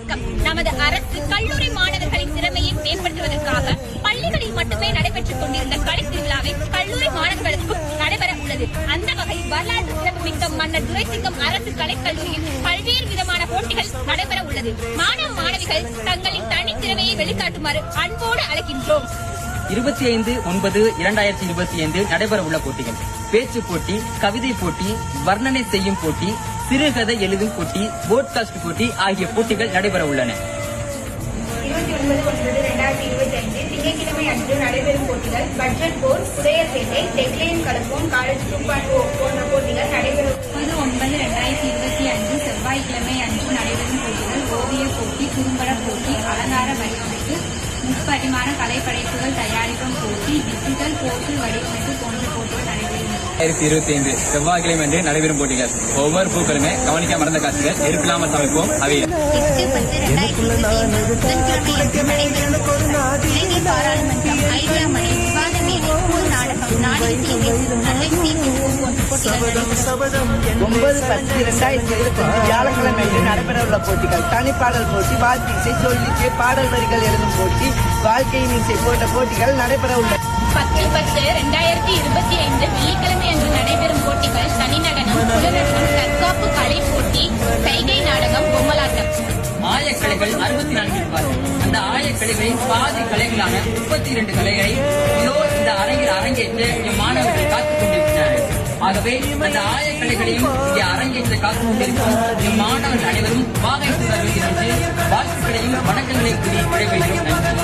வணக்கம். நமது அரசு கல்லூரி மாணவர்களின் திறமையை மேம்படுத்துவதற்காக பள்ளிகளில் மட்டுமே நடைபெற்றுக் கொண்டிருந்த கலைத் திருவிழாவை கல்லூரி மாணவர்களுக்கும் நடைபெற உள்ளது. அந்த வகையில் வரலாற்று சிறப்புமிக்க மன்னர் துரைசிங்கம் அரசு கலைக்கல்லூரியில் பல்வேறு விதமான போட்டிகள் நடைபெற உள்ளது. மாணவ மாணவிகள் தங்களின் தனித்திறமையை வெளிக்காட்டுமாறு அன்போடு அழைக்கின்றோம். 25/9/2025 நடைபெற உள்ள போட்டிகள்: பேச்சு போட்டி, கவிதை போட்டி, வர்ணனை செய்யும் போட்டி, சிறுகதை எழுதும் போட்டி, போட்காஸ்ட் போட்டி ஆகிய போட்டிகள் நடைபெற உள்ளன. 29/9/2025 திங்கட்கிழமை அன்று நடைபெறும் போட்டிகள் பட்ஜெட் போர், புதையல்பேட்டை, டெக்லைன் கலப்போம், காலேஜ் 2.0 போன்ற போட்டிகள் நடைபெறும். 30/9/2025 செவ்வாய்க்கிழமை அன்று நடைபெறும் போட்டிகள் ஓவிய போட்டி, குறும்பட போட்டி, அலங்கார வடிவமைப்பு, முப்பரிமாண கலைப்படைப்புகள் தயாரிக்கும் போட்டி, டிஜிட்டல் போஸ்டர் வடிவமைப்பு போன்ற போட்டிகள் நடைபெறும். 2025 செவ்வாய்க்கிழமை அன்று நடைபெறும் போட்டிகள்: ஒவ்வொரு பூக்களுமே கவனிக்க மறந்த காட்சிகள், நெருப்பில்லாமல் சமைப்போம், அவையில் 8/10/2025 நடைபெறும் இளைஞர் பாராளுமன்றம், ஐடியா மணி, விவாத மேடை, ஊர் நாடகம், நாடக சேவை, நல்லை தீர்ப்பு போன்ற போட்டிகள் நடைபெறும். 9/10/2025 வியாழக்கிழமை அன்று நடைபெறவுள்ள போட்டிகள்: தனிப்பாடல் போட்டி, வாழ்க்கை இசை, சொல்லிசை, பாடல் வரிகள் எழுதும் போட்டி, வாழ்க்கையின் இசை போன்ற போட்டிகள் நடைபெற உள்ளன. 10/10/2025 வெள்ளிக்கிழமை அன்று நடைபெறும் போட்டிகள்: தனி நடனம், குழுநடனம், தற்காப்பு கலை போட்டி, சைகை நாடகம், பொம்மலாட்டம். ஆயக்கலைகள் 64 இருப்பார்கள். அந்த ஆயக்கலைகளின் பாதி கலைகளான 32 கலைகளை இந்த அரங்கில் அரங்கேற்ற மாணவர்கள் காத்துக் கொண்டிருக்கிறார்கள். ஆகவே அந்த ஆயக்கலைகளையும் இங்கே அரங்கேற்ற காத்துக் கொண்டிருக்கும் மாணவர்கள் அனைவரும் வாகை வாழ்த்துக்களையும் வணக்கங்களையும் கூறி விடைபெறுகிறோம்.